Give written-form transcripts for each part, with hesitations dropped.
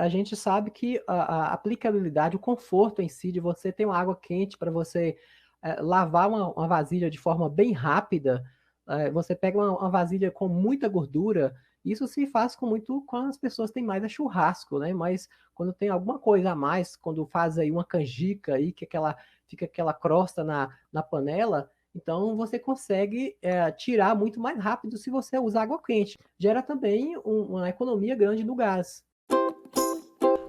a gente sabe que a aplicabilidade, o conforto em si de você ter uma água quente para você lavar uma vasilha de forma bem rápida, você pega uma vasilha com muita gordura, isso se faz com muito quando as pessoas têm mais churrasco, né? Mas quando tem alguma coisa a mais, quando faz aí uma canjica aí, que fica aquela crosta na panela, então você consegue tirar muito mais rápido se você usar água quente. Gera também uma economia grande no gás.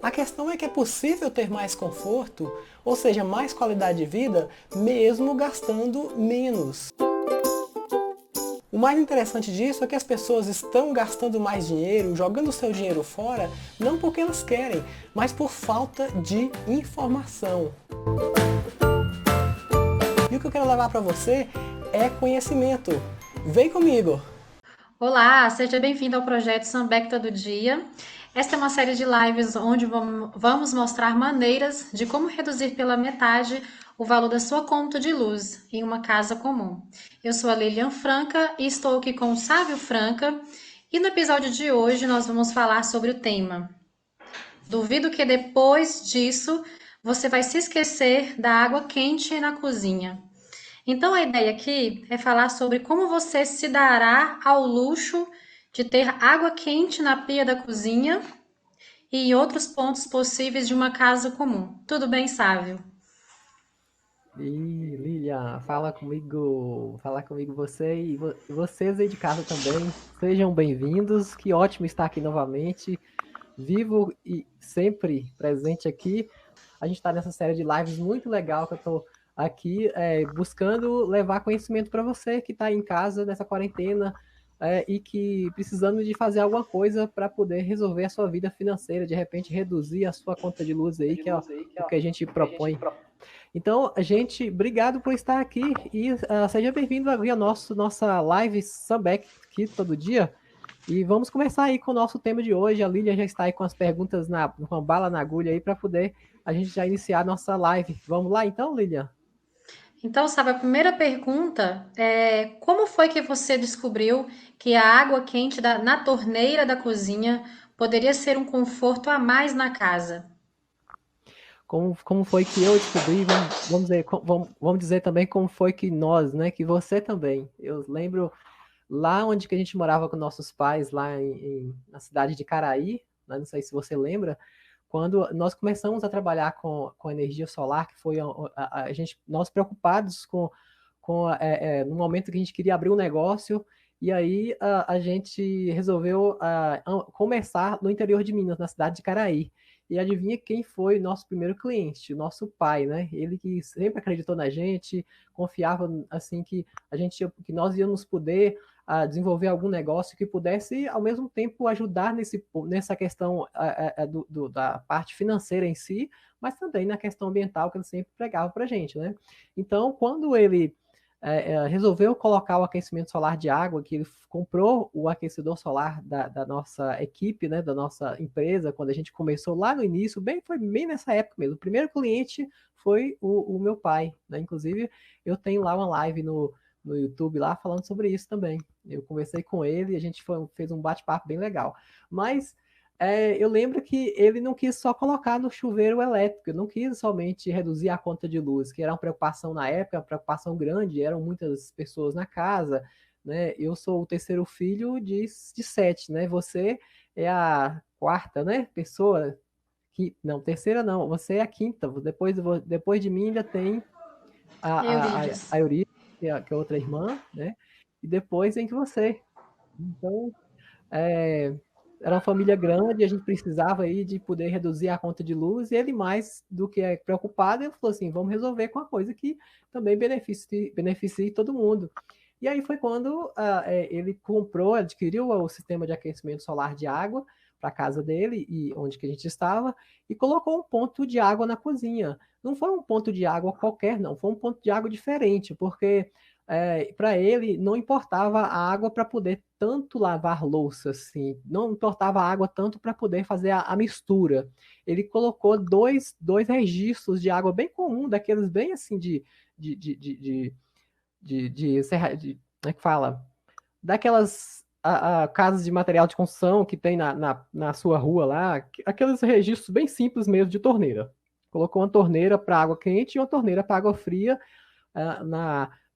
A questão é que é possível ter mais conforto, ou seja, mais qualidade de vida, mesmo gastando menos. O mais interessante disso é que as pessoas estão gastando mais dinheiro, jogando seu dinheiro fora, não porque elas querem, mas por falta de informação. E o que eu quero levar para você é conhecimento. Vem comigo! Olá, seja bem-vindo ao projeto Sambec Todo Dia. Esta é uma série de lives onde vamos mostrar maneiras de como reduzir pela metade o valor da sua conta de luz em uma casa comum. Eu sou a Lilian Franca e estou aqui com o Sávio Franca. E no episódio de hoje nós vamos falar sobre o tema. Duvido que depois disso você vai se esquecer da água quente na cozinha. Então, a ideia aqui é falar sobre como você se dará ao luxo de ter água quente na pia da cozinha e outros pontos possíveis de uma casa comum. Tudo bem, Sávio? E Lilian, fala comigo você e vocês aí de casa também. Sejam bem-vindos. Que ótimo estar aqui novamente, vivo e sempre presente aqui. A gente está nessa série de lives muito legal que eu estou aqui buscando levar conhecimento para você que está em casa nessa quarentena e que precisando de fazer alguma coisa para poder resolver a sua vida financeira, de repente reduzir a sua conta de luz aí, que é o que a gente propõe. Então, gente, obrigado por estar aqui e seja bem-vindo à nossa live Sambec aqui todo dia. E vamos começar aí com o nosso tema de hoje. A Lília já está aí com as perguntas com a bala na agulha aí para poder a gente já iniciar a nossa live. Vamos lá então, Lília? Então, Sávio, a primeira pergunta é como foi que você descobriu que a água quente na torneira da cozinha poderia ser um conforto a mais na casa? Como foi que eu descobri? Vamos dizer também como foi que nós, né? Que você também. Eu lembro lá onde que a gente morava com nossos pais, lá na cidade de Caraí, né, não sei se você lembra, quando nós começamos a trabalhar com energia solar, que foi nós preocupados no momento que a gente queria abrir um negócio, e aí a gente resolveu começar no interior de Minas, na cidade de Caraí. E adivinha quem foi o nosso primeiro cliente? O nosso pai, né? Ele que sempre acreditou na gente, confiava assim que nós íamos poder desenvolver algum negócio que pudesse, ao mesmo tempo, ajudar nessa questão da parte financeira em si, mas também na questão ambiental que ele sempre pregava para a gente, né? Então, quando ele resolveu colocar o aquecimento solar de água, que ele comprou o aquecedor solar da nossa equipe, né, da nossa empresa, quando a gente começou lá no início, foi bem nessa época mesmo. O primeiro cliente foi o meu pai, né? Inclusive, eu tenho lá uma live no YouTube lá falando sobre isso também. Eu conversei com ele e a gente fez um bate-papo bem legal. Mas eu lembro que ele não quis só colocar no chuveiro elétrico, não quis somente reduzir a conta de luz, que era uma preocupação na época, uma preocupação grande, eram muitas pessoas na casa, né? Eu sou o terceiro filho de sete, né? Você é a quarta, né? Pessoa que não, terceira não, você é a quinta. Depois de mim ainda tem a Eurides. Euridice, que é outra irmã, né? E depois vem que você. Então, é, era uma família grande, a gente precisava aí de poder reduzir a conta de luz, e ele mais do que preocupado, ele falou assim, vamos resolver com uma coisa que também beneficie todo mundo. E aí foi quando ele adquiriu o sistema de aquecimento solar de água para a casa dele, e onde que a gente estava, e colocou um ponto de água na cozinha. Não foi um ponto de água qualquer, não, foi um ponto de água diferente, porque para ele não importava a água para poder tanto lavar louça, assim, não importava a água tanto para poder fazer a mistura. Ele colocou dois registros de água bem comum, daqueles bem assim de como é que fala? Daquelas. casas de material de construção que tem na sua rua lá, aqueles registros bem simples mesmo de torneira. Colocou uma torneira para água quente e uma torneira para água fria,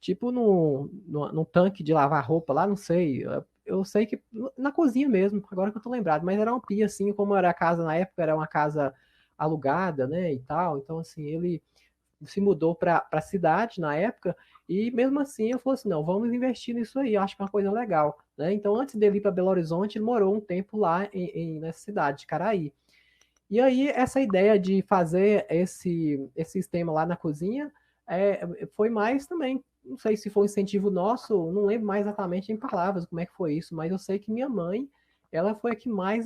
tipo num tanque de lavar roupa lá, não sei. Eu sei que na cozinha mesmo, agora que eu tô lembrado, mas era uma pia assim, como era a casa na época, era uma casa alugada, né, e tal. Então, assim, ele se mudou para a cidade na época, e mesmo assim eu falei assim, não, vamos investir nisso aí, eu acho que é uma coisa legal, né? Então, antes dele ir para Belo Horizonte, ele morou um tempo lá nessa cidade, de Caraí. E aí, essa ideia de fazer esse sistema lá na cozinha foi mais também, não sei se foi um incentivo nosso, não lembro mais exatamente em palavras como é que foi isso, mas eu sei que minha mãe, ela foi a que mais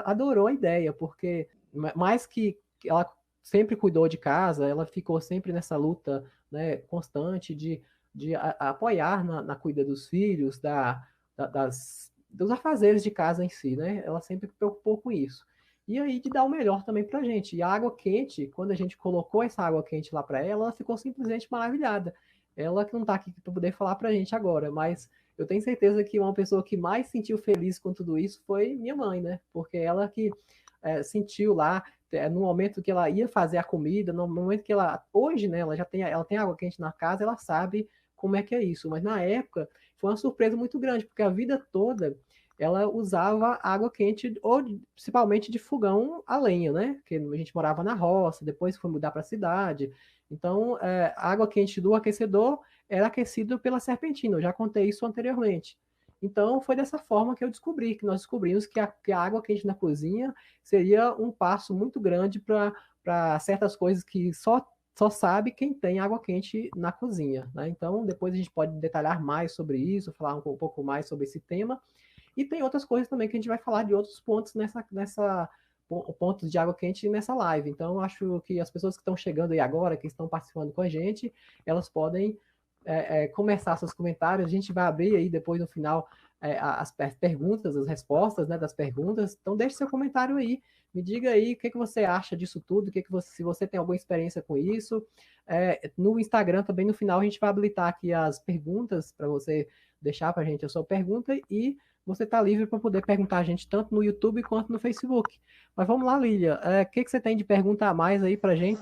adorou a ideia, porque mais que ela sempre cuidou de casa, ela ficou sempre nessa luta, né, constante de apoiar na cuida dos filhos, dos afazeres de casa em si, né? Ela sempre se preocupou com isso. E aí de dar o melhor também pra gente. E a água quente, quando a gente colocou essa água quente lá para ela, ela ficou simplesmente maravilhada. Ela que não tá aqui para poder falar pra gente agora, mas eu tenho certeza que uma pessoa que mais sentiu feliz com tudo isso foi minha mãe, né? Porque ela que sentiu lá, no momento que ela ia fazer a comida, no momento que ela, hoje, né, ela tem água quente na casa, ela sabe como é que é isso, mas na época foi uma surpresa muito grande, porque a vida toda ela usava água quente, ou principalmente de fogão a lenha, né? Porque a gente morava na roça, depois foi mudar para a cidade. Então, a água quente do aquecedor era aquecido pela serpentina. Eu já contei isso anteriormente. Então, foi dessa forma que eu descobri, que nós descobrimos que a água quente na cozinha seria um passo muito grande para certas coisas que só sabe quem tem água quente na cozinha, né? Então, depois a gente pode detalhar mais sobre isso, falar um pouco mais sobre esse tema. E tem outras coisas também que a gente vai falar de outros pontos nessa pontos de água quente nessa live. Então, acho que as pessoas que estão chegando aí agora, que estão participando com a gente, elas podem começar seus comentários. A gente vai abrir aí depois no final as perguntas, as respostas, né, das perguntas. Então, deixe seu comentário aí. Me diga aí o que você acha disso tudo, se você tem alguma experiência com isso. No Instagram também, no final, a gente vai habilitar aqui as perguntas para você deixar para a gente a sua pergunta e você está livre para poder perguntar a gente tanto no YouTube quanto no Facebook. Mas vamos lá, Lília. O que você tem de pergunta a mais aí para a gente?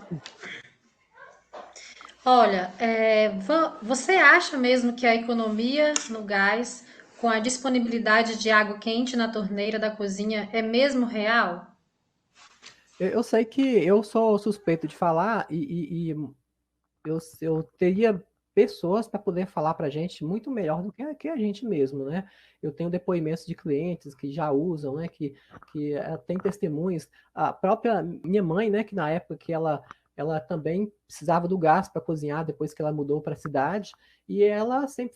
Olha, você acha mesmo que a economia no gás, com a disponibilidade de água quente na torneira da cozinha, é mesmo real? Eu sei que eu sou suspeito de falar e eu teria pessoas para poder falar para a gente muito melhor do que a gente mesmo, né? Eu tenho depoimentos de clientes que já usam, né? Que tem testemunhos. A própria minha mãe, né? Que na época que ela também precisava do gás para cozinhar depois que ela mudou para a cidade, e ela sempre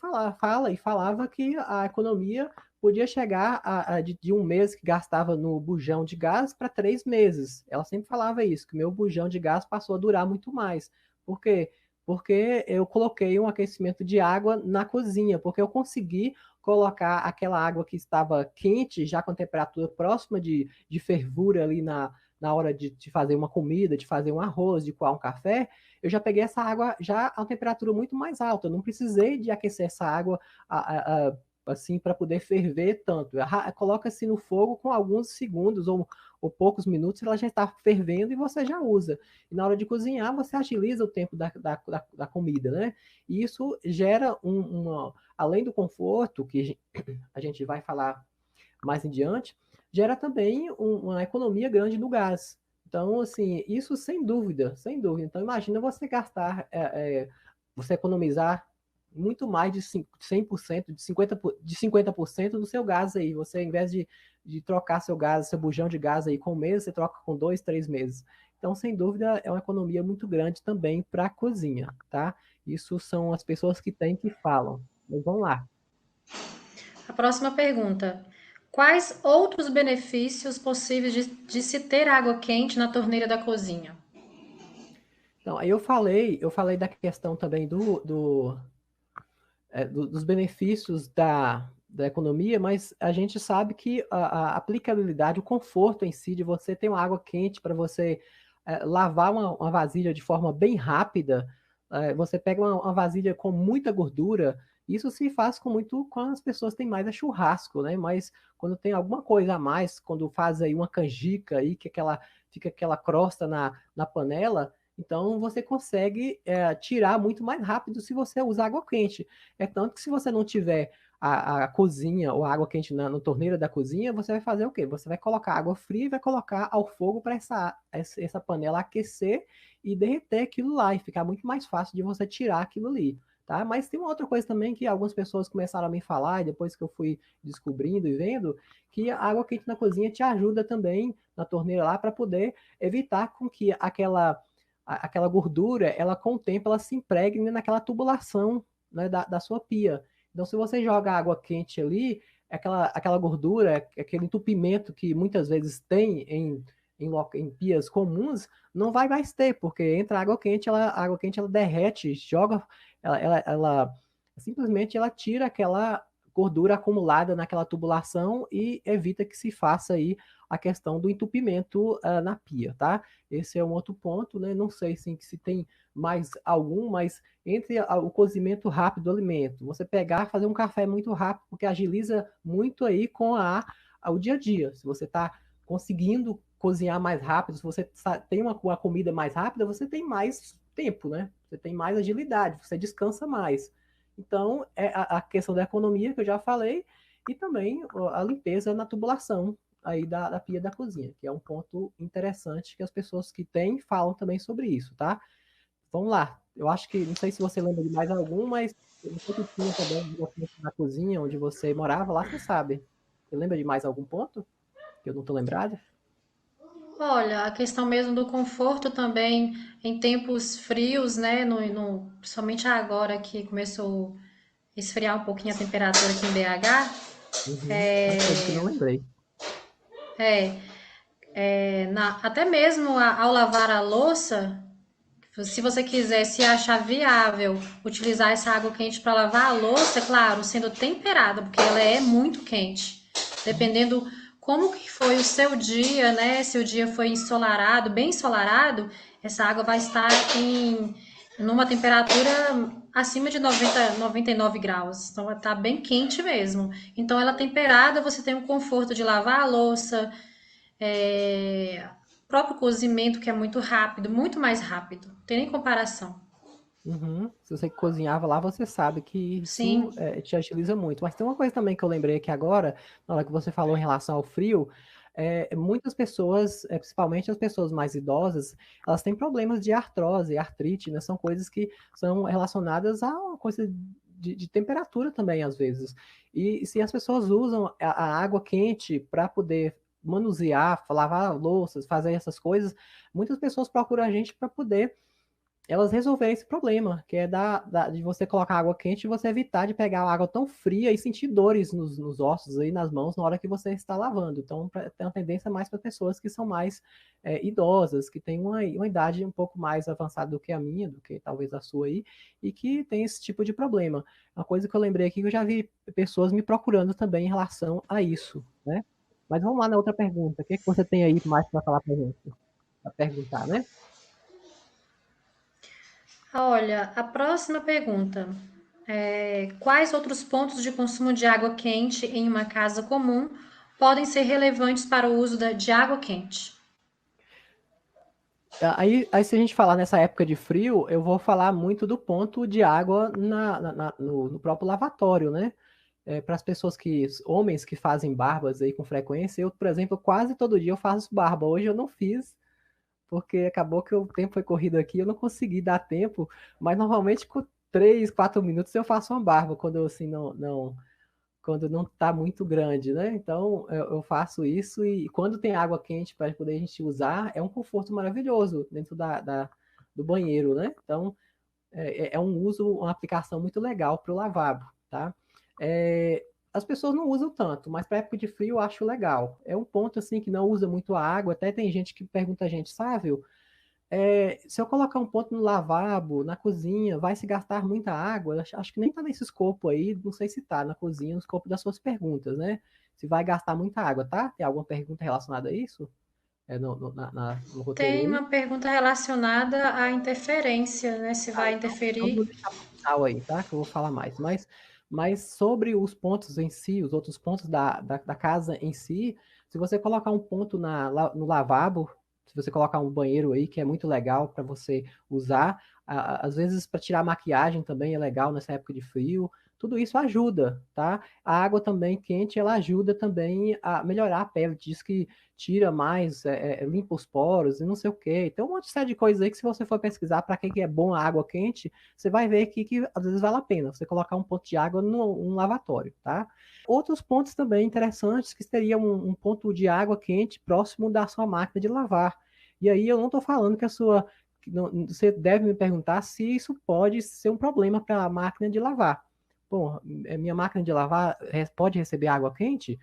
falava que a economia podia chegar de um mês que gastava no bujão de gás para 3 meses. Ela sempre falava isso, que o meu bujão de gás passou a durar muito mais. Por quê? Porque eu coloquei um aquecimento de água na cozinha, porque eu consegui colocar aquela água que estava quente, já com temperatura próxima de fervura ali na hora de fazer uma comida, de fazer um arroz, de coar um café, eu já peguei essa água já a uma temperatura muito mais alta. Eu não precisei de aquecer essa água assim para poder ferver tanto. Coloca-se no fogo com alguns segundos ou poucos minutos, ela já está fervendo e você já usa. E na hora de cozinhar, você agiliza o tempo da comida, né? E isso gera além do conforto, que a gente vai falar mais em diante, gera também uma economia grande no gás. Então, assim, isso sem dúvida, sem dúvida. Então, imagina você gastar, você economizar muito mais de 100%, de 50% do seu gás aí. Você, ao invés de trocar seu gás, seu bujão de gás aí com um mês, você troca com 2, 3 meses. Então, sem dúvida, é uma economia muito grande também para a cozinha, tá? Isso são as pessoas que têm que falam. Mas vamos lá. A próxima pergunta: quais outros benefícios possíveis de se ter água quente na torneira da cozinha? Então, aí eu falei da questão também dos benefícios da economia, mas a gente sabe que a aplicabilidade, o conforto em si de você ter uma água quente para você lavar uma vasilha de forma bem rápida, você pega uma vasilha com muita gordura Isso se faz com muito quando as pessoas têm mais churrasco, né? Mas quando tem alguma coisa a mais, quando faz aí uma canjica aí, que fica aquela crosta na panela, então você consegue tirar muito mais rápido se você usar água quente. É tanto que se você não tiver a cozinha ou a água quente na torneira da cozinha, você vai fazer o quê? Você vai colocar água fria e vai colocar ao fogo para essa panela aquecer e derreter aquilo lá e ficar muito mais fácil de você tirar aquilo ali. Tá? Mas tem uma outra coisa também que algumas pessoas começaram a me falar, e depois que eu fui descobrindo e vendo, que a água quente na cozinha te ajuda também na torneira lá para poder evitar com que aquela gordura, ela com o tempo, ela se impregne naquela tubulação, né, da sua pia. Então, se você joga água quente ali, aquela gordura, aquele entupimento que muitas vezes tem em pias comuns, não vai mais ter, porque entra a água quente ela derrete, joga, ela simplesmente ela tira aquela gordura acumulada naquela tubulação e evita que se faça aí a questão do entupimento na pia, tá? Esse é um outro ponto, né? Não sei assim, se tem mais algum, mas entre o cozimento rápido do alimento, você pegar, fazer um café muito rápido, porque agiliza muito aí com o dia a dia. Se você está conseguindo cozinhar mais rápido, se você tem uma comida mais rápida, você tem mais tempo, né? Você tem mais agilidade, você descansa mais. Então, é a questão da economia que eu já falei, e também a limpeza na tubulação aí da pia da cozinha, que é um ponto interessante que as pessoas que têm falam também sobre isso, tá? Vamos lá. Eu acho que, não sei se você lembra de mais algum, mas não sei se tinha também na cozinha onde você morava, lá você sabe. Você lembra de mais algum ponto que eu não tô lembrado? Olha, a questão mesmo do conforto também em tempos frios, né? Principalmente agora que começou a esfriar um pouquinho a temperatura aqui em BH. Uhum. Uma coisa que eu não lembrei. Até mesmo ao lavar a louça, se você quiser se achar viável utilizar essa água quente para lavar a louça, claro, sendo temperada, porque ela é muito quente. Dependendo como que foi o seu dia, né? Se o dia foi ensolarado, bem ensolarado, essa água vai estar numa temperatura acima de 99 graus. Então, ela tá bem quente mesmo. Então, ela temperada, você tem o conforto de lavar a louça, próprio cozimento que é muito rápido, muito mais rápido. Não tem nem comparação. Uhum. Se você cozinhava lá, você sabe que isso Sim. te agiliza muito. Mas tem uma coisa também que eu lembrei aqui agora, na hora que você falou em relação ao frio, muitas pessoas, principalmente as pessoas mais idosas, elas têm problemas de artrose, artrite, né? São coisas que são relacionadas a uma coisa de temperatura também, às vezes. E se as pessoas usam a água quente para poder manusear, lavar louças, fazer essas coisas, muitas pessoas procuram a gente para poder elas resolverem esse problema, que é de você colocar água quente e você evitar de pegar água tão fria e sentir dores nos ossos e nas mãos na hora que você está lavando. Então, tem uma tendência mais para pessoas que são mais idosas, que têm uma idade um pouco mais avançada do que a minha, do que talvez a sua aí, e que tem esse tipo de problema. Uma coisa que eu lembrei aqui, que eu já vi pessoas me procurando também em relação a isso, né? Mas vamos lá na outra pergunta. O que é que você tem aí mais para falar para gente? Para perguntar, né? Olha, a próxima pergunta é: quais outros pontos de consumo de água quente em uma casa comum podem ser relevantes para o uso de água quente? Aí, se a gente falar nessa época de frio, eu vou falar muito do ponto de água no próprio lavatório, né? Para as pessoas homens que fazem barbas aí com frequência, eu, por exemplo, quase todo dia eu faço barba. Hoje eu não fiz, porque acabou que o tempo foi corrido aqui, eu não consegui dar tempo, mas normalmente com 3, 4 minutos eu faço uma barba, quando eu assim quando não está muito grande, né? Então eu faço isso e quando tem água quente para poder a gente usar, é um conforto maravilhoso dentro do banheiro, né? Então é um uso, uma aplicação muito legal para o lavabo, tá? As pessoas não usam tanto, mas para época de frio eu acho legal. É um ponto assim que não usa muito a água. Até tem gente que pergunta a gente, Sávio, se eu colocar um ponto no lavabo, na cozinha, vai se gastar muita água? Eu acho que nem tá nesse escopo aí, não sei se tá na cozinha, no escopo das suas perguntas, né? Se vai gastar muita água, tá? Tem alguma pergunta relacionada a isso? No roteiro Tem aí? uma pergunta relacionada à interferência, né? Se vai Então interferir. vou deixar para o final aí, tá? Que eu vou falar mais. Mas Mas sobre os pontos em si, os outros pontos da casa em si, se você colocar um ponto no lavabo, se você colocar um banheiro aí, que é muito legal para você usar, às vezes para tirar maquiagem também é legal nessa época de frio, tudo isso ajuda, tá? A água também quente, ela ajuda também a melhorar a pele, diz que tira mais, limpa os poros e não sei o quê. Então, um monte de coisas aí que se você for pesquisar para que é bom a água quente, você vai ver que às vezes vale a pena você colocar um ponto de água num lavatório, tá? Outros pontos também interessantes que seria um ponto de água quente próximo da sua máquina de lavar. E aí eu não estou falando que a sua. Você deve me perguntar se isso pode ser um problema para a máquina de lavar. Bom, minha máquina de lavar pode receber água quente?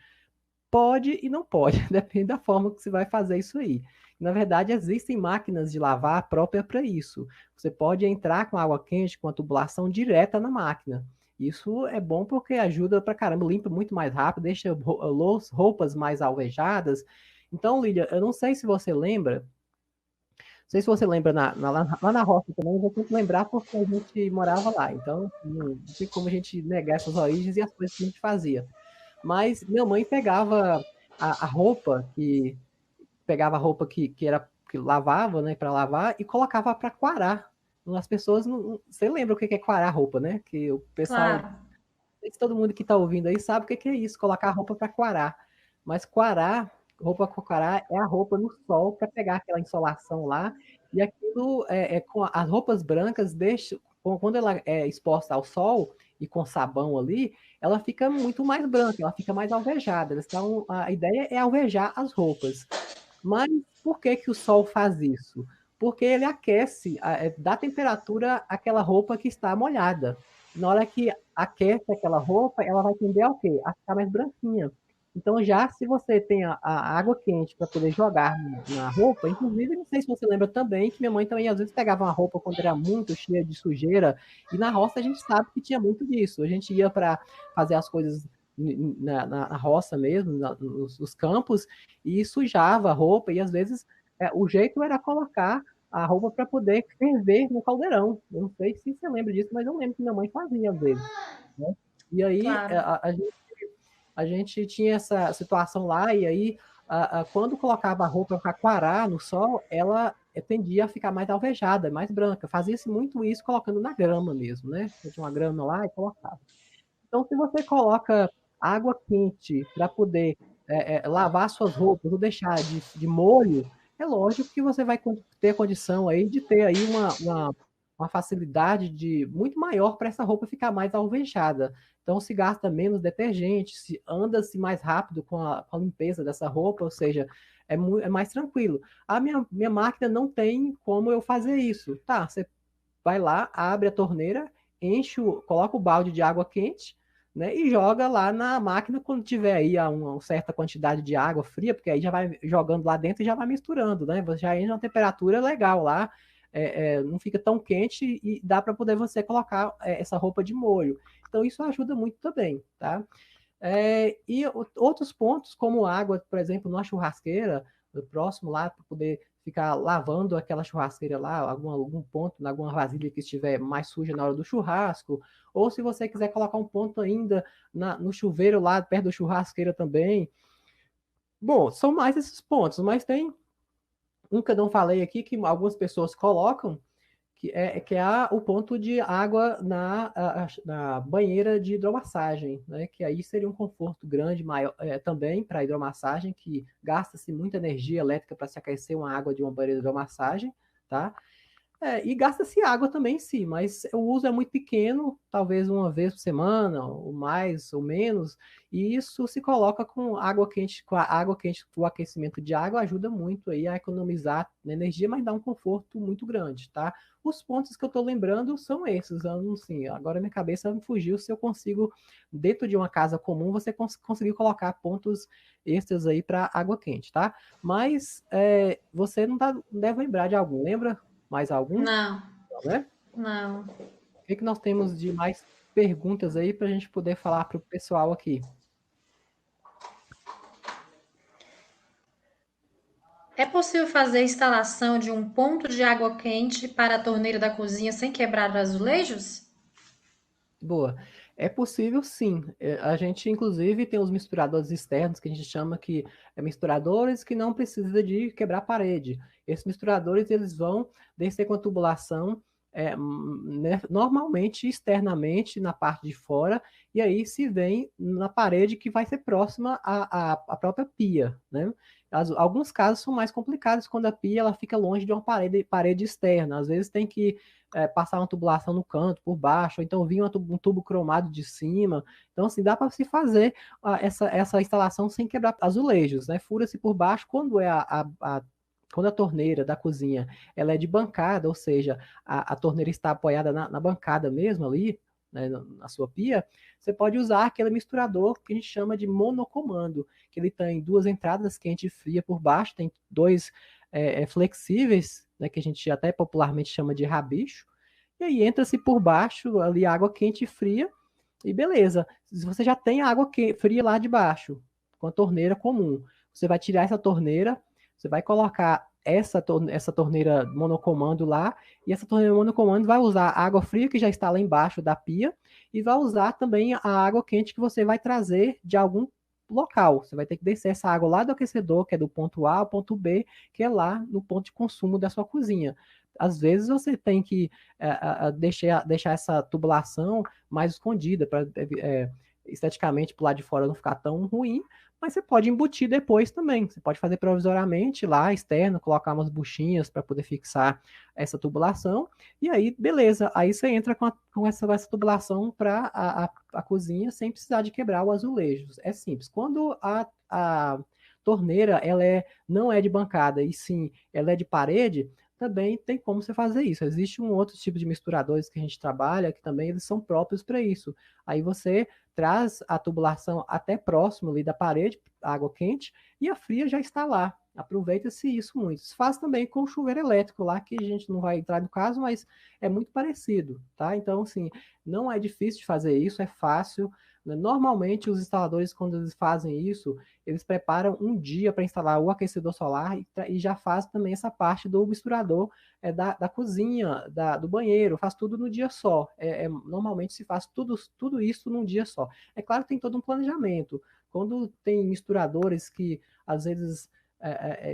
Pode e não pode, depende da forma que você vai fazer isso aí. Na verdade, existem máquinas de lavar próprias para isso. Você pode entrar com água quente, com a tubulação direta na máquina. Isso é bom porque ajuda pra caramba, limpa muito mais rápido, deixa roupas mais alvejadas. Então, Lídia, eu não sei se você lembra, não sei se você lembra lá na roça também, eu tenho que lembrar porque a gente morava lá. Então, não tem como a gente negar essas origens e as coisas que a gente fazia. Mas minha mãe pegava a roupa que pegava a roupa que era que lavava, né, para lavar e colocava para quarar. As pessoas você lembra o que é quarar roupa, né? Que o pessoal, Claro, todo mundo que está ouvindo aí sabe o que é isso, colocar a roupa para quarar. Mas quarar, roupa para quarar é a roupa no sol para pegar aquela insolação lá e aquilo com as roupas brancas deixa quando ela é exposta ao sol e com sabão ali, ela fica muito mais branca, ela fica mais alvejada. Então, a ideia é alvejar as roupas. Mas por que que o sol faz isso? Porque ele aquece, dá temperatura àquela roupa que está molhada. Na hora que aquece aquela roupa, ela vai tender ao quê? A ficar mais branquinha. Então, já se você tem a água quente para poder jogar na roupa, inclusive, não sei se você lembra também, que minha mãe também às vezes pegava uma roupa quando era muito cheia de sujeira, e na roça a gente sabe que tinha muito disso. A gente ia para fazer as coisas na roça mesmo, nos campos, e sujava a roupa, e às vezes o jeito era colocar a roupa para poder ferver no caldeirão. Eu não sei se você lembra disso, mas eu lembro que minha mãe fazia às vezes. Né? E aí claro. a gente tinha essa situação lá, e aí quando colocava a roupa para quarar no sol, ela tendia a ficar mais alvejada, mais branca. Fazia-se muito isso colocando na grama mesmo, né? Tinha uma grama lá e colocava. Então, se você coloca água quente para poder lavar suas roupas ou deixar de molho, é lógico que você vai ter condição aí de ter aí uma facilidade de muito maior para essa roupa ficar mais alvejada. Então, se gasta menos detergente, se anda-se mais rápido com a limpeza dessa roupa, ou seja, é mais tranquilo. A minha máquina não tem como eu fazer isso. Tá, você vai lá, abre a torneira, coloca o balde de água quente, né, e joga lá na máquina quando tiver aí uma certa quantidade de água fria, porque aí já vai jogando lá dentro e já vai misturando, né? Você já entra uma temperatura legal lá, não fica tão quente e dá para poder você colocar essa roupa de molho. Então isso ajuda muito também, tá? E outros pontos, como água, por exemplo, numa churrasqueira, próximo lá, para poder ficar lavando aquela churrasqueira lá, algum ponto, alguma vasilha que estiver mais suja na hora do churrasco, ou se você quiser colocar um ponto ainda no chuveiro lá, perto da churrasqueira também. Bom, são mais esses pontos, mas tem um que eu não falei aqui, que algumas pessoas colocam, que é o ponto de água na banheira de hidromassagem, né? Que aí seria um conforto grande maior, também para a hidromassagem, que gasta-se muita energia elétrica para se aquecer uma água de uma banheira de hidromassagem, tá? E gasta-se água também, sim, mas o uso é muito pequeno, talvez uma vez por semana, ou mais ou menos, e isso se coloca com a água quente, o aquecimento de água ajuda muito aí a economizar energia, mas dá um conforto muito grande, tá? Os pontos que eu estou lembrando são esses, assim, agora minha cabeça me fugiu se eu consigo, dentro de uma casa comum, você conseguir colocar pontos extras aí para água quente, tá? Mas você não deve lembrar de algum, lembra? Mais algum? Não, Não, né? não. O que nós temos de mais perguntas aí para a gente poder falar para o pessoal aqui? É possível fazer a instalação de um ponto de água quente para a torneira da cozinha sem quebrar azulejos? Boa. É possível, sim. A gente, inclusive, tem os misturadores externos, que a gente chama que é misturadores que não precisa de quebrar parede. Esses misturadores, eles vão descer com a tubulação, né, normalmente externamente, na parte de fora, e aí se vem na parede que vai ser próxima à própria pia, né? Alguns casos são mais complicados quando a pia ela fica longe de uma parede externa. Às vezes tem que passar uma tubulação no canto, por baixo, ou então vir um tubo cromado de cima. Então, assim, dá para se fazer essa instalação sem quebrar azulejos, né? Fura-se por baixo quando quando a torneira da cozinha ela é de bancada, ou seja, a torneira está apoiada na bancada mesmo ali, né, na sua pia, você pode usar aquele misturador que a gente chama de monocomando, que ele tem duas entradas quente e fria por baixo, tem dois flexíveis, né, que a gente até popularmente chama de rabicho, e aí entra-se por baixo ali água quente e fria, e beleza. Se você já tem água fria lá de baixo, com a torneira comum, você vai tirar essa torneira, você vai colocar essa torneira monocomando lá, e essa torneira monocomando vai usar a água fria que já está lá embaixo da pia, e vai usar também a água quente que você vai trazer de algum local. Você vai ter que descer essa água lá do aquecedor, que é do ponto A ao ponto B, que é lá no ponto de consumo da sua cozinha. Às vezes você tem que deixar essa tubulação mais escondida para esteticamente pro lado de fora não ficar tão ruim, mas você pode embutir depois também. Você pode fazer provisoriamente lá externo, colocar umas buchinhas para poder fixar essa tubulação, e aí beleza, aí você entra com essa tubulação para a cozinha sem precisar de quebrar o azulejo. É simples. Quando a torneira não é de bancada e sim ela é de parede, também tem como você fazer isso. Existe um outro tipo de misturadores que a gente trabalha, que também eles são próprios para isso. Aí você traz a tubulação até próximo ali da parede, água quente, e a fria já está lá. Aproveita-se isso muito. Se faz também com o chuveiro elétrico lá, que a gente não vai entrar no caso, mas é muito parecido, tá? Então, assim, não é difícil de fazer isso, é fácil. Normalmente, os instaladores, quando eles fazem isso, eles preparam um dia para instalar o aquecedor solar e já faz também essa parte do misturador da cozinha, do banheiro, faz tudo no dia só. Normalmente se faz tudo isso num dia só. É claro que tem todo um planejamento. Quando tem misturadores que às vezes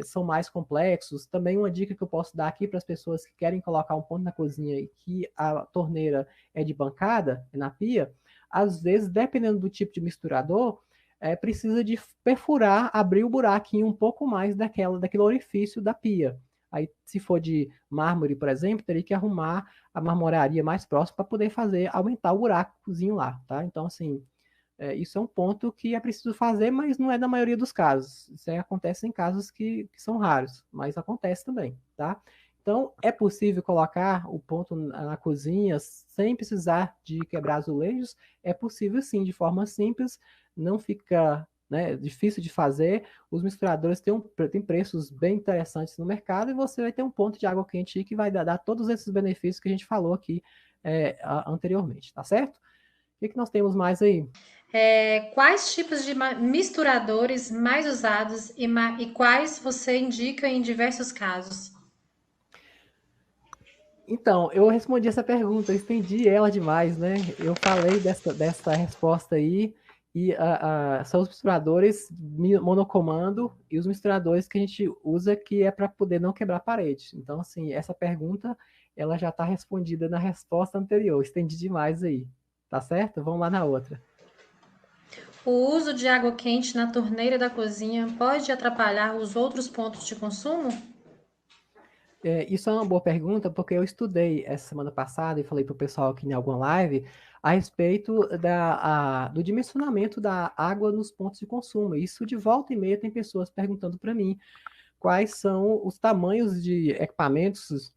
são mais complexos, também uma dica que eu posso dar aqui para as pessoas que querem colocar um ponto na cozinha e que a torneira é de bancada, na pia, às vezes, dependendo do tipo de misturador, precisa de perfurar, abrir o buraquinho um pouco mais daquele orifício da pia. Aí, se for de mármore, por exemplo, teria que arrumar a marmoraria mais próxima para poder aumentar o buracozinho lá, tá? Então, assim, isso é um ponto que é preciso fazer, mas não é na maioria dos casos. Isso aí acontece em casos que são raros, mas acontece também, tá? Então, é possível colocar o ponto na cozinha sem precisar de quebrar azulejos? É possível sim, de forma simples, não fica, né, difícil de fazer. Os misturadores têm preços bem interessantes no mercado e você vai ter um ponto de água quente que vai dar todos esses benefícios que a gente falou aqui anteriormente, tá certo? O que nós temos mais aí? Quais tipos de misturadores mais usados e quais você indica em diversos casos? Então, eu respondi essa pergunta, eu estendi ela demais, né? Eu falei dessa resposta aí, e são os misturadores monocomando e os misturadores que a gente usa que é para poder não quebrar parede. Então, assim, essa pergunta, ela já está respondida na resposta anterior, estendi demais aí, tá certo? Vamos lá na outra. O uso de água quente na torneira da cozinha pode atrapalhar os outros pontos de consumo? Isso é uma boa pergunta, porque eu estudei essa semana passada e falei para o pessoal aqui em alguma live a respeito do dimensionamento da água nos pontos de consumo. Isso de volta e meia tem pessoas perguntando para mim quais são os tamanhos de equipamentos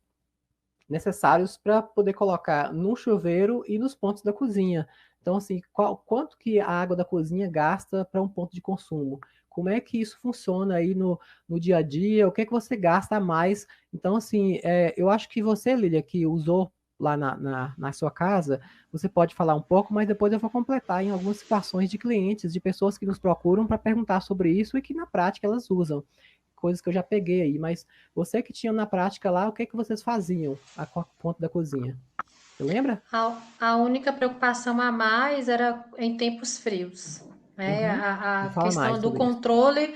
necessários para poder colocar no chuveiro e nos pontos da cozinha. Então, assim, quanto que a água da cozinha gasta para um ponto de consumo? Como é que isso funciona aí no dia a dia? O que é que você gasta a mais? Então, assim, eu acho que você, Lília, que usou lá na sua casa, você pode falar um pouco, mas depois eu vou completar em algumas situações de clientes, de pessoas que nos procuram para perguntar sobre isso e que na prática elas usam coisas que eu já peguei aí, mas você que tinha na prática lá, o que que vocês faziam a ponto da cozinha? Você lembra? A única preocupação a mais era em tempos frios, né? Uhum. Me A fala mais questão do sobre isso. controle,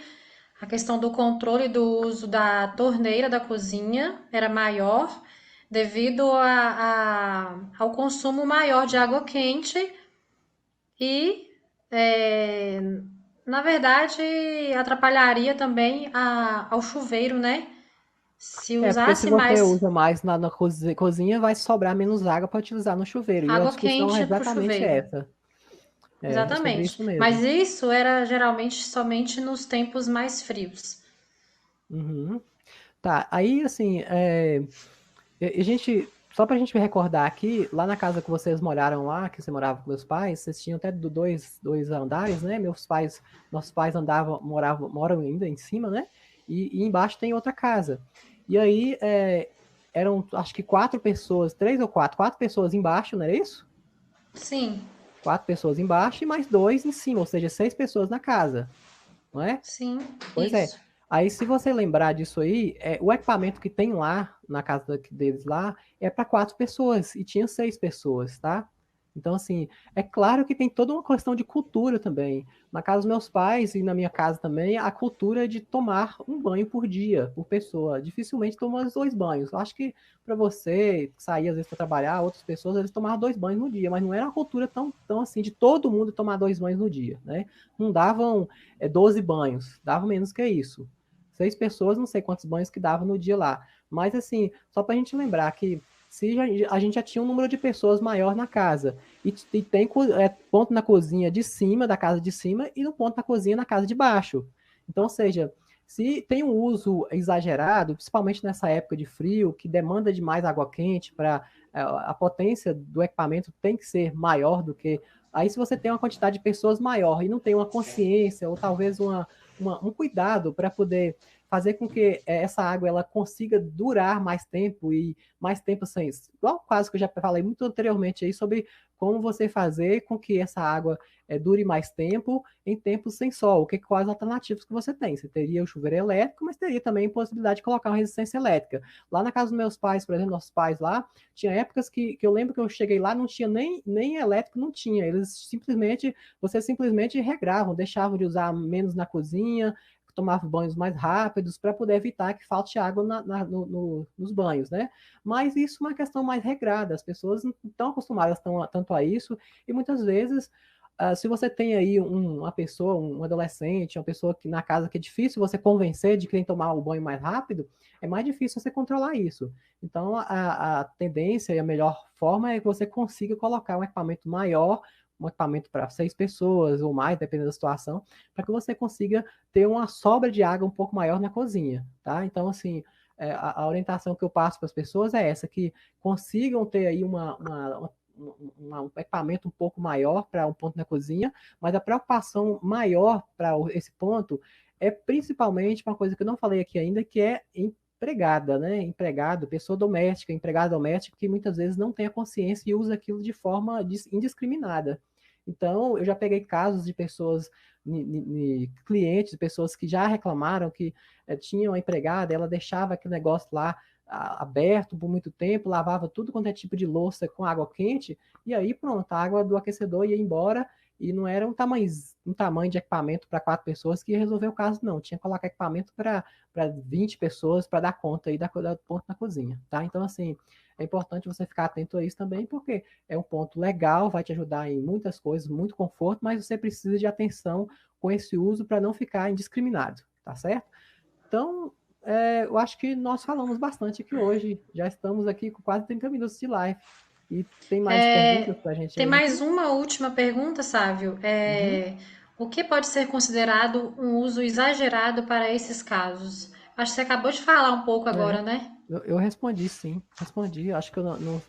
a questão do controle do uso da torneira da cozinha era maior devido ao consumo maior de água quente e, é, na verdade, atrapalharia também ao chuveiro, né? Se Porque se usasse você mais usa mais na cozinha, vai sobrar menos água para utilizar no chuveiro. E a água discussão é quente para o exatamente chuveiro. essa. É sobre Exatamente. isso mesmo. Mas isso era geralmente somente nos tempos mais frios. Uhum. Tá, aí assim, a gente, só pra gente recordar aqui, lá na casa que vocês moraram lá, que você morava com meus pais, vocês tinham até dois andares, né? Nossos pais moram ainda em cima, né? E embaixo tem outra casa. E aí, eram, acho que quatro pessoas, três ou quatro pessoas embaixo, não era isso? Sim, Quatro pessoas embaixo e mais dois em cima, ou seja, seis pessoas na casa, não é? sim, Pois é. isso. Aí, se você lembrar disso aí, o equipamento que tem lá, na casa deles lá, é para quatro pessoas, e tinha seis pessoas, tá? Então, assim, é claro que tem toda uma questão de cultura também. Na casa dos meus pais e na minha casa também, a cultura é de tomar um banho por dia, por pessoa. Dificilmente toma os dois banhos. Eu acho que para você sair às vezes para trabalhar, outras pessoas, eles tomavam dois banhos no dia, mas não era uma cultura tão assim de todo mundo tomar dois banhos no dia, né? Não davam 12 banhos, davam menos que isso. Seis pessoas, não sei quantos banhos que dava no dia lá. Mas assim, só para a gente lembrar que se a gente já tinha um número de pessoas maior na casa e tem ponto na cozinha de cima, da casa de cima, e no ponto na cozinha na casa de baixo. Então, ou seja, se tem um uso exagerado, principalmente nessa época de frio, que demanda demais água quente para a potência do equipamento tem que ser maior do que. Aí, se você tem uma quantidade de pessoas maior e não tem uma consciência, ou talvez um cuidado para poder fazer com que essa água ela consiga durar mais tempo e mais tempo sem. Igual o caso que eu já falei muito anteriormente aí sobre como você fazer com que essa água dure mais tempo em tempos sem sol. Quais alternativas que você tem? Você teria o chuveiro elétrico, mas teria também a possibilidade de colocar uma resistência elétrica. Lá na casa dos meus pais, por exemplo, nossos pais lá, tinha épocas que eu lembro que eu cheguei lá, não tinha nem elétrico, não tinha. Vocês simplesmente regravam, deixavam de usar menos na cozinha, tomava banhos mais rápidos para poder evitar que falte água nos banhos, né? Mas isso é uma questão mais regrada, as pessoas não estão acostumadas tanto a isso, e muitas vezes, se você tem aí uma pessoa, um adolescente, uma pessoa que na casa que é difícil você convencer de que tem que tomar o banho mais rápido, é mais difícil você controlar isso. Então, a tendência e a melhor forma é que você consiga colocar um equipamento maior, um equipamento para seis pessoas ou mais, dependendo da situação, para que você consiga ter uma sobra de água um pouco maior na cozinha, tá? Então, assim, a orientação que eu passo para as pessoas é essa, que consigam ter aí um equipamento um pouco maior para um ponto na cozinha, mas a preocupação maior para esse ponto é principalmente uma coisa que eu não falei aqui ainda, que é empregada, né? Empregado, pessoa doméstica, empregada doméstica, que muitas vezes não tem a consciência e usa aquilo de forma indiscriminada. Então, eu já peguei casos de pessoas, clientes, pessoas que já reclamaram que tinham uma empregada, ela deixava aquele negócio lá aberto por muito tempo, lavava tudo quanto é tipo de louça com água quente, e aí pronto, a água do aquecedor ia embora e não era um tamanho de equipamento para quatro pessoas que ia resolver o caso, não. Tinha que colocar equipamento para 20 pessoas para dar conta aí da ponto na cozinha, tá? Então, assim, é importante você ficar atento a isso também, porque é um ponto legal, vai te ajudar em muitas coisas, muito conforto, mas você precisa de atenção com esse uso para não ficar indiscriminado, tá certo? Então, eu acho que nós falamos bastante aqui hoje. Já estamos aqui com quase 30 minutos de live. E tem mais perguntas para a gente Tem hoje mais aqui? uma última pergunta, Sávio. Uhum. O que pode ser considerado um uso exagerado para esses casos? Acho que você acabou de falar um pouco É, agora, né? eu respondi sim, respondi. Acho que eu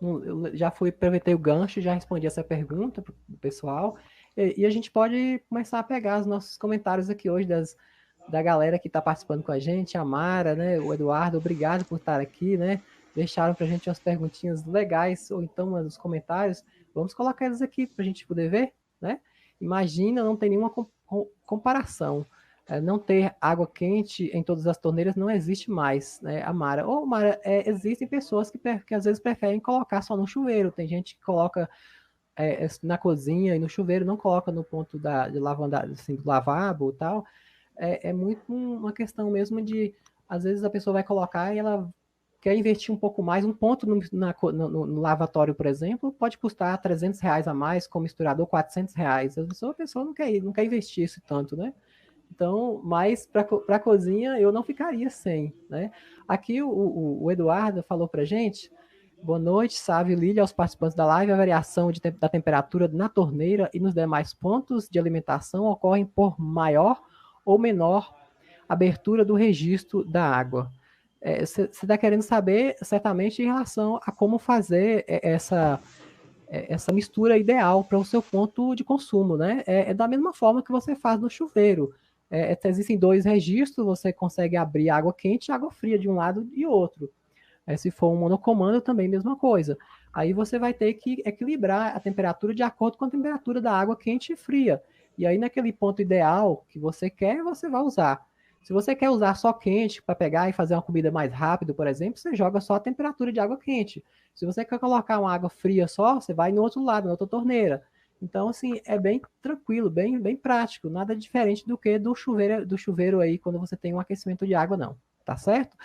eu já fui, aproveitei o gancho, já respondi essa pergunta pro pessoal. E a gente pode começar a pegar os nossos comentários aqui hoje da galera que está participando com a gente, a Mara, né, o Eduardo, obrigado por estar aqui, né? Deixaram para a gente umas perguntinhas legais, ou então nos comentários. Vamos colocar eles aqui para a gente poder ver, né? Imagina, não tem nenhuma comparação. não ter água quente em todas as torneiras não existe mais, né, Amara? Ou, Amara, existem pessoas que às vezes preferem colocar só no chuveiro. Tem gente que coloca na cozinha e no chuveiro, não coloca no ponto de lavanda, assim, do lavabo e tal. É muito uma questão mesmo de, às vezes a pessoa vai colocar e ela quer investir um pouco mais, um ponto no lavatório, por exemplo, pode custar R$ 300 a mais, com misturador R$ 400. A pessoa não quer investir isso tanto, né? Então, mas para a cozinha eu não ficaria sem, né? Aqui o Eduardo falou para gente, boa noite, Sávio e Lília, aos participantes da live, a variação da temperatura na torneira e nos demais pontos de alimentação ocorrem por maior ou menor abertura do registro da água. Você está querendo saber certamente em relação a como fazer essa mistura ideal para o seu ponto de consumo, né? Da mesma forma que você faz no chuveiro. Existem dois registros, você consegue abrir água quente e água fria de um lado e outro. Se for um monocomando, também mesma coisa. Aí você vai ter que equilibrar a temperatura de acordo com a temperatura da água quente e fria. E aí, naquele ponto ideal que você quer, você vai usar. Se você quer usar só quente para pegar e fazer uma comida mais rápido, por exemplo, você joga só a temperatura de água quente. Se você quer colocar uma água fria só, você vai no outro lado, na outra torneira. Então, assim, é bem tranquilo, bem prático, nada diferente do que do chuveiro aí quando você tem um aquecimento de água, não. Tá certo?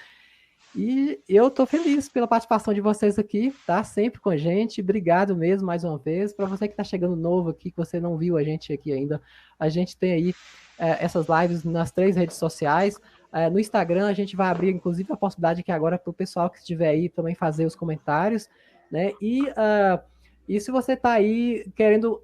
E eu estou feliz pela participação de vocês aqui, tá? Sempre com a gente. Obrigado mesmo mais uma vez. Para você que está chegando novo aqui, que você não viu a gente aqui ainda, a gente tem aí essas lives nas 3 redes sociais. No Instagram, a gente vai abrir, inclusive, a possibilidade aqui agora para o pessoal que estiver aí também fazer os comentários, né? E se você está aí querendo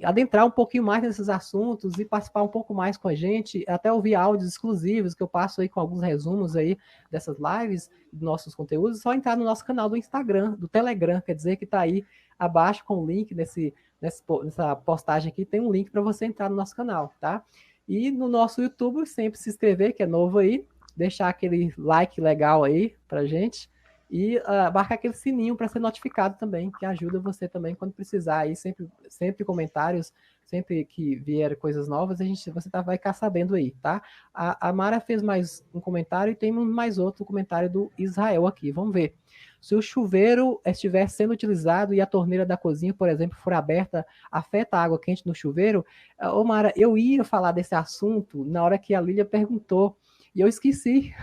adentrar um pouquinho mais nesses assuntos e participar um pouco mais com a gente, até ouvir áudios exclusivos que eu passo aí com alguns resumos aí dessas lives, dos nossos conteúdos, é só entrar no nosso canal do Instagram, do Telegram, quer dizer que está aí abaixo com o link nessa postagem aqui, tem um link para você entrar no nosso canal, tá? E no nosso YouTube, sempre se inscrever, que é novo aí, deixar aquele like legal aí pra gente, e marcar aquele sininho para ser notificado também, que ajuda você também quando precisar aí, sempre comentários, sempre que vier coisas novas, você vai ficar sabendo aí, tá? A Mara fez mais um comentário e tem mais outro comentário do Israel aqui, vamos ver. Se o chuveiro estiver sendo utilizado e a torneira da cozinha, por exemplo, for aberta, afeta a água quente no chuveiro? Ô Mara, eu ia falar desse assunto na hora que a Lília perguntou, e eu esqueci.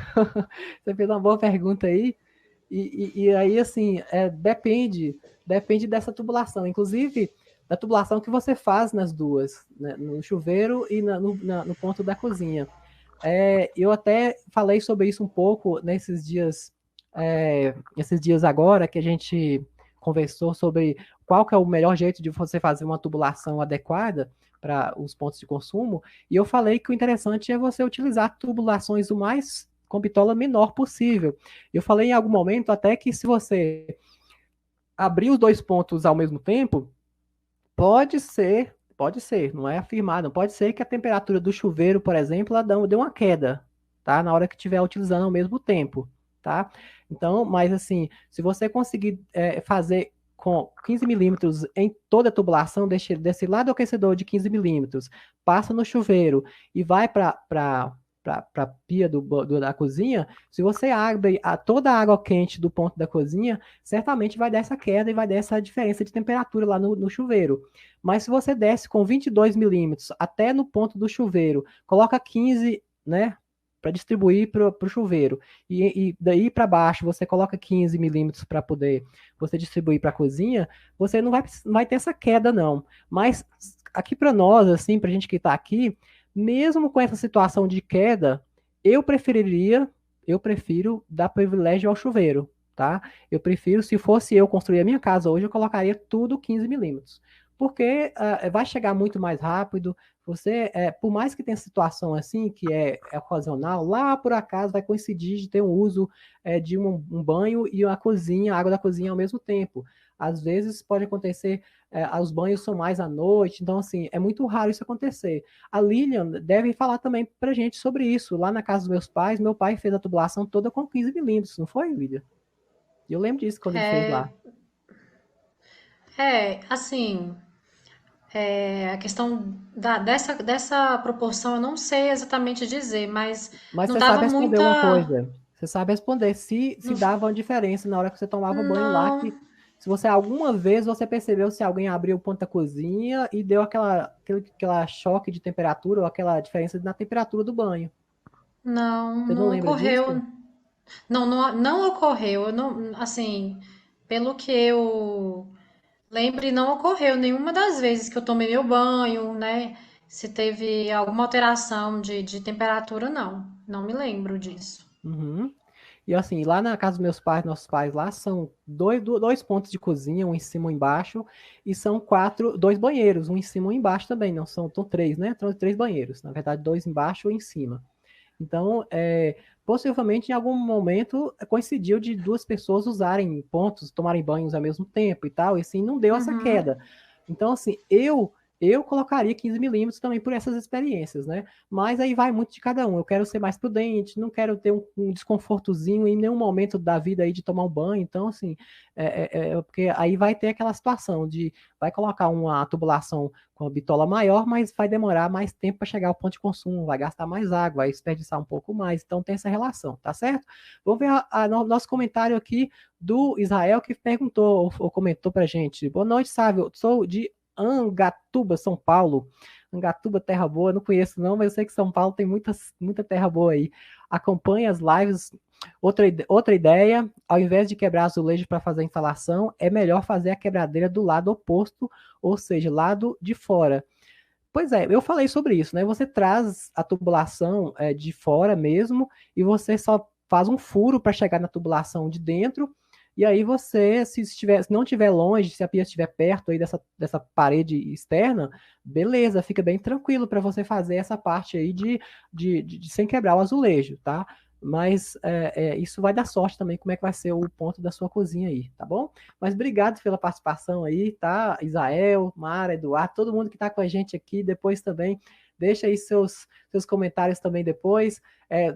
Você fez uma boa pergunta aí, e aí, assim, depende dessa tubulação. Inclusive, da tubulação que você faz nas duas, né, no chuveiro e no ponto da cozinha. Eu até falei sobre isso um pouco nesses dias agora, que a gente conversou sobre qual que é o melhor jeito de você fazer uma tubulação adequada para os pontos de consumo, e eu falei que o interessante é você utilizar tubulações o mais com bitola menor possível. Eu falei em algum momento até que se você abrir os dois pontos ao mesmo tempo, pode ser, não é afirmado, pode ser que a temperatura do chuveiro, por exemplo, ela dê uma queda, tá? Na hora que estiver utilizando ao mesmo tempo, tá? Então, mas assim, se você conseguir fazer com 15 milímetros em toda a tubulação, desse lado do aquecedor de 15 milímetros, passa no chuveiro e vai para a pia da cozinha, se você abre toda a água quente do ponto da cozinha, certamente vai dar essa queda e vai dar essa diferença de temperatura lá no chuveiro. Mas se você desce com 22 milímetros até no ponto do chuveiro, coloca 15, né? Para distribuir para o chuveiro. E daí para baixo você coloca 15 milímetros para poder você distribuir para a cozinha, você não vai ter essa queda, não. Mas aqui para nós, assim, para a gente que está aqui, mesmo com essa situação de queda, eu prefiro dar privilégio ao chuveiro, tá? Eu prefiro, se fosse eu construir a minha casa hoje, eu colocaria tudo 15 milímetros. Porque vai chegar muito mais rápido. Você, por mais que tenha situação assim, que é ocasional, lá por acaso vai coincidir de ter um uso de um banho e a cozinha, a água da cozinha ao mesmo tempo. Às vezes pode acontecer, os banhos são mais à noite, então assim, é muito raro isso acontecer. A Lilian deve falar também pra gente sobre isso. Lá na casa dos meus pais, meu pai fez a tubulação toda com 15 milímetros, não foi, Lilian? Eu lembro disso quando ele fez lá. Assim, A questão dessa proporção eu não sei exatamente dizer, mas Mas não você dava sabe responder uma muita. coisa. Você sabe responder se dava uma diferença na hora que você tomava banho lá, Não, que se você alguma vez você percebeu se alguém abriu o ponto da cozinha e deu aquela choque de temperatura ou aquela diferença na temperatura do banho. não, Você não não lembra ocorreu. disso? Não ocorreu. Eu não, assim, pelo que eu lembre, não ocorreu nenhuma das vezes que eu tomei meu banho, né? Se teve alguma alteração de temperatura, não. Não me lembro disso. Uhum. E assim, lá na casa dos meus pais, nossos pais lá, são dois pontos de cozinha, um em cima e um embaixo, e são dois banheiros, um em cima e um embaixo também, não são três, né? São três banheiros, na verdade, dois embaixo e um em cima. Então, possivelmente em algum momento coincidiu de duas pessoas usarem pontos, tomarem banhos ao mesmo tempo e tal, e assim não deu essa Uhum. queda. Então, assim, eu colocaria 15 milímetros também por essas experiências, né? Mas aí vai muito de cada um. Eu quero ser mais prudente, não quero ter um desconfortozinho em nenhum momento da vida aí de tomar um banho. Então, assim, porque aí vai ter aquela situação de vai colocar uma tubulação com a bitola maior, mas vai demorar mais tempo para chegar ao ponto de consumo, vai gastar mais água, vai desperdiçar um pouco mais. Então tem essa relação, tá certo? Vamos ver nosso comentário aqui do Israel que perguntou ou comentou para gente. Boa noite, Sávio. Eu sou de Angatuba, São Paulo. Angatuba, terra boa, não conheço não, mas eu sei que São Paulo tem muita terra boa aí. Acompanhe as lives. Outra ideia, ao invés de quebrar azulejo para fazer a instalação, é melhor fazer a quebradeira do lado oposto, ou seja, lado de fora. Pois é, eu falei sobre isso, né? Você traz a tubulação de fora mesmo e você só faz um furo para chegar na tubulação de dentro. E aí você, se não estiver longe, se a pia estiver perto aí dessa parede externa, beleza, fica bem tranquilo para você fazer essa parte aí de sem quebrar o azulejo, tá? Mas isso vai dar sorte também, como é que vai ser o ponto da sua cozinha aí, tá bom? Mas obrigado pela participação aí, tá? Isael, Mara, Eduardo, todo mundo que está com a gente aqui, depois também, deixa aí seus comentários também depois.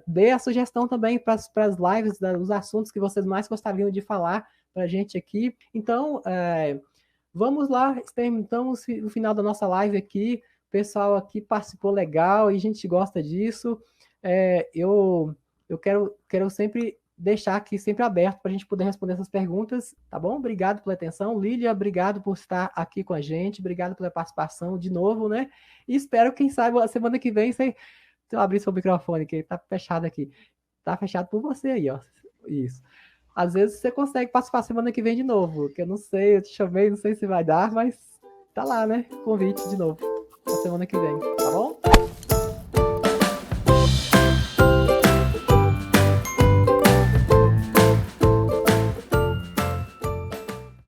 Dê a sugestão também para as lives, os assuntos que vocês mais gostariam de falar para a gente aqui. Então, vamos lá, experimentamos o final da nossa live aqui. O pessoal aqui participou legal e a gente gosta disso. Eu quero sempre deixar aqui sempre aberto para a gente poder responder essas perguntas, tá bom? Obrigado pela atenção. Lília, obrigado por estar aqui com a gente, obrigado pela participação de novo, né? E espero, quem sabe, a semana que vem você. Se eu abrir seu microfone, que tá fechado aqui. Tá fechado por você aí, ó. Isso. Às vezes você consegue participar semana que vem de novo, que eu não sei, eu te chamei, não sei se vai dar, mas tá lá, né? Convite de novo. Na semana que vem, tá bom?